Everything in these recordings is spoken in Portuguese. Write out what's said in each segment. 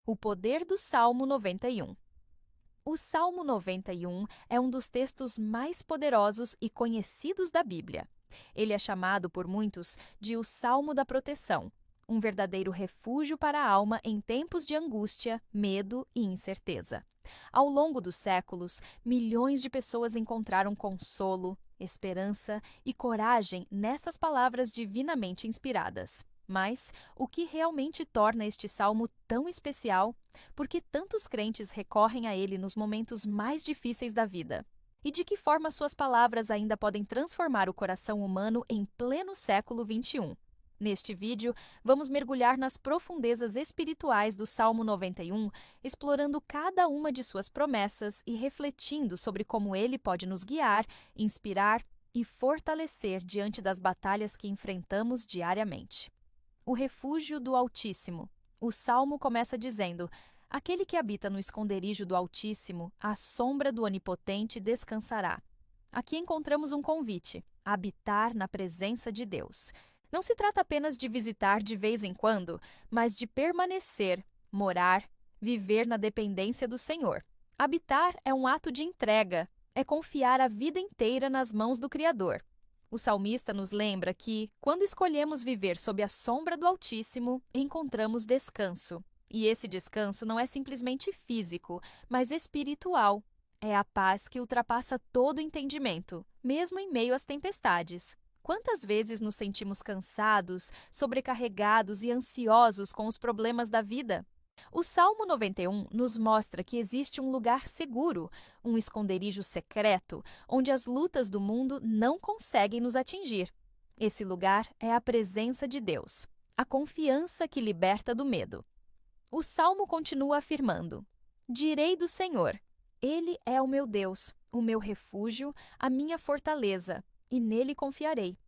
O poder do Salmo 91. O Salmo 91 é um dos textos mais poderosos e conhecidos da Bíblia. Ele é chamado por muitos de o Salmo da Proteção, um verdadeiro refúgio para a alma em tempos de angústia, medo e incerteza. Ao longo dos séculos, milhões de pessoas encontraram consolo, esperança e coragem nessas palavras divinamente inspiradas. Mas o que realmente torna este salmo tão especial? Por que tantos crentes recorrem a ele nos momentos mais difíceis da vida? E de que forma suas palavras ainda podem transformar o coração humano em pleno século XXI? Neste vídeo, vamos mergulhar nas profundezas espirituais do Salmo 91, explorando cada uma de suas promessas e refletindo sobre como ele pode nos guiar, inspirar e fortalecer diante das batalhas que enfrentamos diariamente. O refúgio do Altíssimo. O Salmo começa dizendo: aquele que habita no esconderijo do Altíssimo, à sombra do Onipotente descansará. Aqui encontramos um convite: habitar na presença de Deus. Não se trata apenas de visitar de vez em quando, mas de permanecer, morar, viver na dependência do Senhor. Habitar é um ato de entrega, é confiar a vida inteira nas mãos do Criador. O salmista nos lembra que, quando escolhemos viver sob a sombra do Altíssimo, encontramos descanso. E esse descanso não é simplesmente físico, mas espiritual. É a paz que ultrapassa todo entendimento, mesmo em meio às tempestades. Quantas vezes nos sentimos cansados, sobrecarregados e ansiosos com os problemas da vida? O Salmo 91 nos mostra que existe um lugar seguro, um esconderijo secreto, onde as lutas do mundo não conseguem nos atingir. Esse lugar é a presença de Deus, a confiança que liberta do medo. O Salmo continua afirmando: direi do Senhor, Ele é o meu Deus, o meu refúgio, a minha fortaleza, e nele confiarei.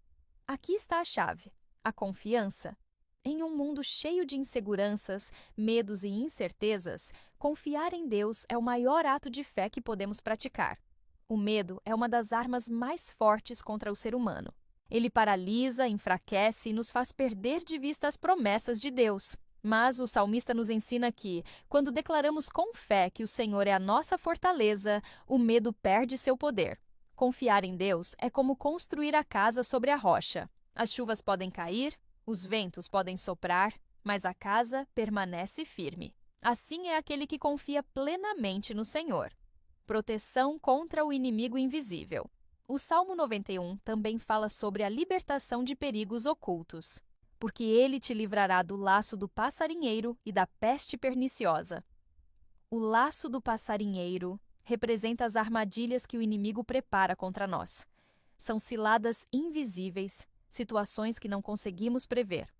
Aqui está a chave: a confiança. Em um mundo cheio de inseguranças, medos e incertezas, confiar em Deus é o maior ato de fé que podemos praticar. O medo é uma das armas mais fortes contra o ser humano. Ele paralisa, enfraquece e nos faz perder de vista as promessas de Deus. Mas o salmista nos ensina que, quando declaramos com fé que o Senhor é a nossa fortaleza, o medo perde seu poder. Confiar em Deus é como construir a casa sobre a rocha. As chuvas podem cair, os ventos podem soprar, mas a casa permanece firme. Assim é aquele que confia plenamente no Senhor. Proteção contra o inimigo invisível. O Salmo 91 também fala sobre a libertação de perigos ocultos. Porque ele te livrará do laço do passarinheiro e da peste perniciosa. O laço do passarinheiro representa as armadilhas que o inimigo prepara contra nós. São ciladas invisíveis, situações que não conseguimos prever.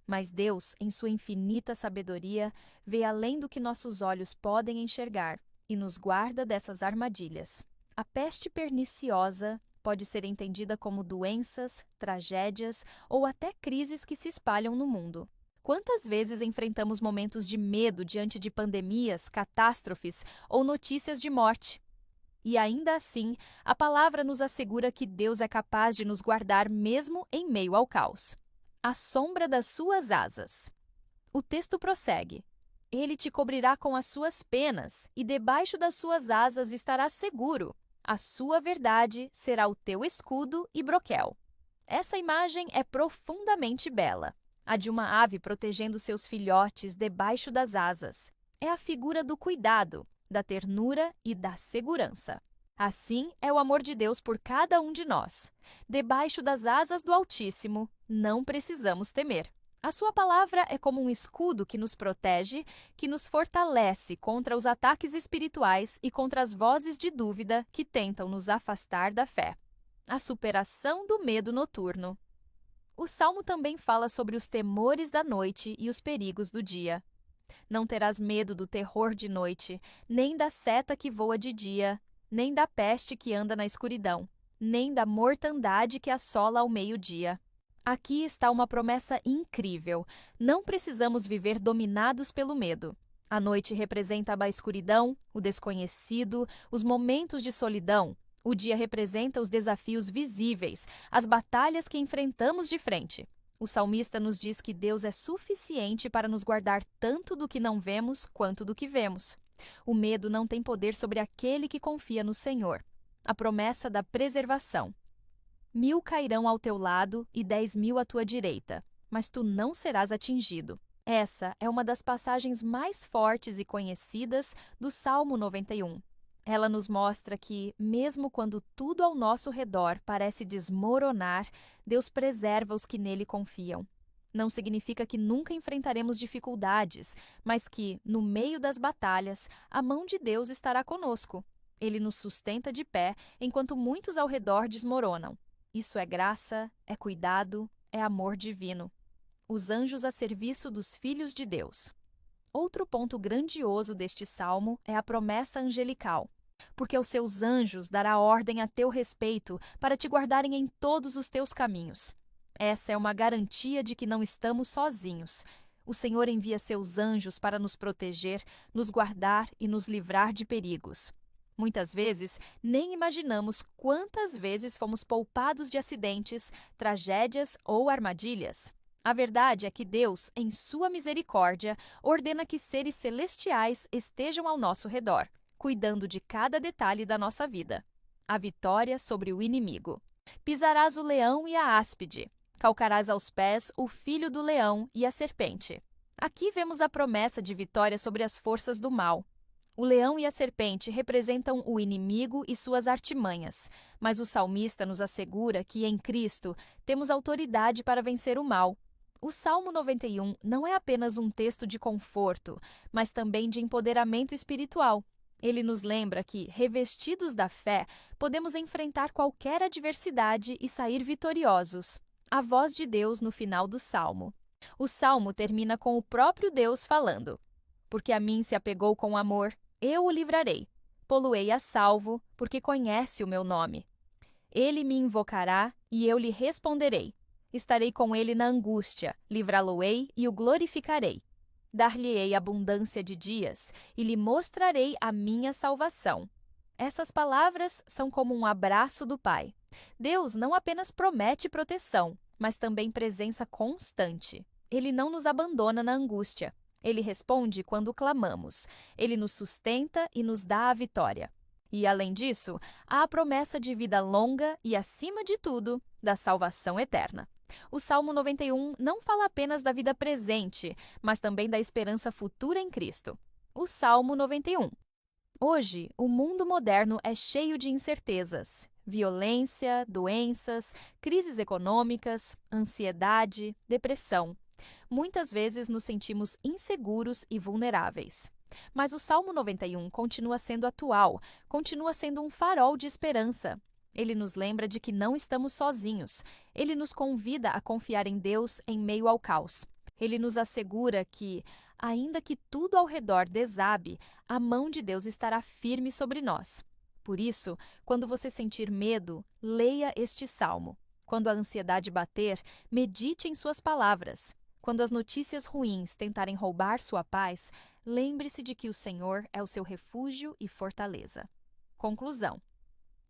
Mas Deus, em sua infinita sabedoria, vê além do que nossos olhos podem enxergar e nos guarda dessas armadilhas. A peste perniciosa pode ser entendida como doenças, tragédias ou até crises que se espalham no mundo. Quantas vezes enfrentamos momentos de medo diante de pandemias, catástrofes ou notícias de morte? E ainda assim, a palavra nos assegura que Deus é capaz de nos guardar mesmo em meio ao caos. À sombra das suas asas. O texto prossegue: Ele te cobrirá com as suas penas, e debaixo das suas asas estarás seguro. A sua verdade será o teu escudo e broquel. Essa imagem é profundamente bela. A de uma ave protegendo seus filhotes debaixo das asas. É a figura do cuidado, da ternura e da segurança. Assim é o amor de Deus por cada um de nós. Debaixo das asas do Altíssimo, não precisamos temer. A sua palavra é como um escudo que nos protege, que nos fortalece contra os ataques espirituais e contra as vozes de dúvida que tentam nos afastar da fé. A superação do medo noturno. O Salmo também fala sobre os temores da noite e os perigos do dia. Não terás medo do terror de noite, nem da seta que voa de dia, nem da peste que anda na escuridão, nem da mortandade que assola ao meio-dia. Aqui está uma promessa incrível. Não precisamos viver dominados pelo medo. A noite representa a escuridão, o desconhecido, os momentos de solidão. O dia representa os desafios visíveis, as batalhas que enfrentamos de frente. O salmista nos diz que Deus é suficiente para nos guardar tanto do que não vemos quanto do que vemos. O medo não tem poder sobre aquele que confia no Senhor. A promessa da preservação. 1.000 cairão ao teu lado e 10.000 à tua direita, mas tu não serás atingido. Essa é uma das passagens mais fortes e conhecidas do Salmo 91. Ela nos mostra que, mesmo quando tudo ao nosso redor parece desmoronar, Deus preserva os que nele confiam. Não significa que nunca enfrentaremos dificuldades, mas que, no meio das batalhas, a mão de Deus estará conosco. Ele nos sustenta de pé, enquanto muitos ao redor desmoronam. Isso é graça, é cuidado, é amor divino. Os anjos a serviço dos filhos de Deus. Outro ponto grandioso deste salmo é a promessa angelical. Porque aos seus anjos dará ordem a teu respeito para te guardarem em todos os teus caminhos. Essa é uma garantia de que não estamos sozinhos. O Senhor envia seus anjos para nos proteger, nos guardar e nos livrar de perigos. Muitas vezes, nem imaginamos quantas vezes fomos poupados de acidentes, tragédias ou armadilhas. A verdade é que Deus, em sua misericórdia, ordena que seres celestiais estejam ao nosso redor, cuidando de cada detalhe da nossa vida. A vitória sobre o inimigo. Pisarás o leão e a áspide. Calcarás aos pés o filho do leão e a serpente. Aqui vemos a promessa de vitória sobre as forças do mal. O leão e a serpente representam o inimigo e suas artimanhas, mas o salmista nos assegura que, em Cristo, temos autoridade para vencer o mal. O Salmo 91 não é apenas um texto de conforto, mas também de empoderamento espiritual. Ele nos lembra que, revestidos da fé, podemos enfrentar qualquer adversidade e sair vitoriosos. A voz de Deus no final do Salmo. O Salmo termina com o próprio Deus falando: Porque a mim se apegou com amor, eu o livrarei. Pô-lo-ei a salvo, porque conhece o meu nome. Ele me invocará e eu lhe responderei. Estarei com ele na angústia, livrá-lo-ei e o glorificarei. Dar-lhe-ei abundância de dias e lhe mostrarei a minha salvação. Essas palavras são como um abraço do Pai. Deus não apenas promete proteção, mas também presença constante. Ele não nos abandona na angústia. Ele responde quando clamamos. Ele nos sustenta e nos dá a vitória. E, além disso, há a promessa de vida longa e, acima de tudo, da salvação eterna. O Salmo 91 não fala apenas da vida presente, mas também da esperança futura em Cristo. O Salmo 91. Hoje, o mundo moderno é cheio de incertezas. Violência, doenças, crises econômicas, ansiedade, depressão. Muitas vezes nos sentimos inseguros e vulneráveis. Mas o Salmo 91 continua sendo atual, continua sendo um farol de esperança. Ele nos lembra de que não estamos sozinhos. Ele nos convida a confiar em Deus em meio ao caos. Ele nos assegura que, ainda que tudo ao redor desabe, a mão de Deus estará firme sobre nós. Por isso, quando você sentir medo, leia este salmo. Quando a ansiedade bater, medite em suas palavras. Quando as notícias ruins tentarem roubar sua paz, lembre-se de que o Senhor é o seu refúgio e fortaleza. Conclusão.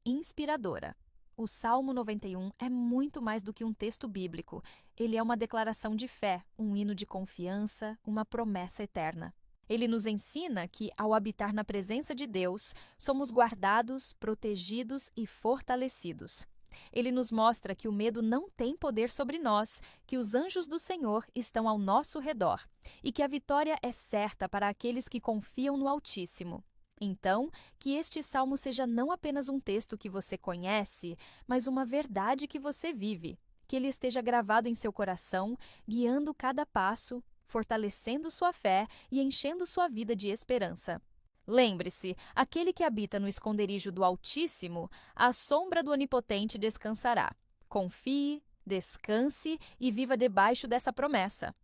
Inspiradora. O Salmo 91 é muito mais do que um texto bíblico. Ele é uma declaração de fé, um hino de confiança, uma promessa eterna. Ele nos ensina que, ao habitar na presença de Deus, somos guardados, protegidos e fortalecidos. Ele nos mostra que o medo não tem poder sobre nós, que os anjos do Senhor estão ao nosso redor e que a vitória é certa para aqueles que confiam no Altíssimo. Então, que este salmo seja não apenas um texto que você conhece, mas uma verdade que você vive, que ele esteja gravado em seu coração, guiando cada passo, fortalecendo sua fé e enchendo sua vida de esperança. Lembre-se, aquele que habita no esconderijo do Altíssimo, à sombra do Onipotente descansará. Confie, descanse e viva debaixo dessa promessa.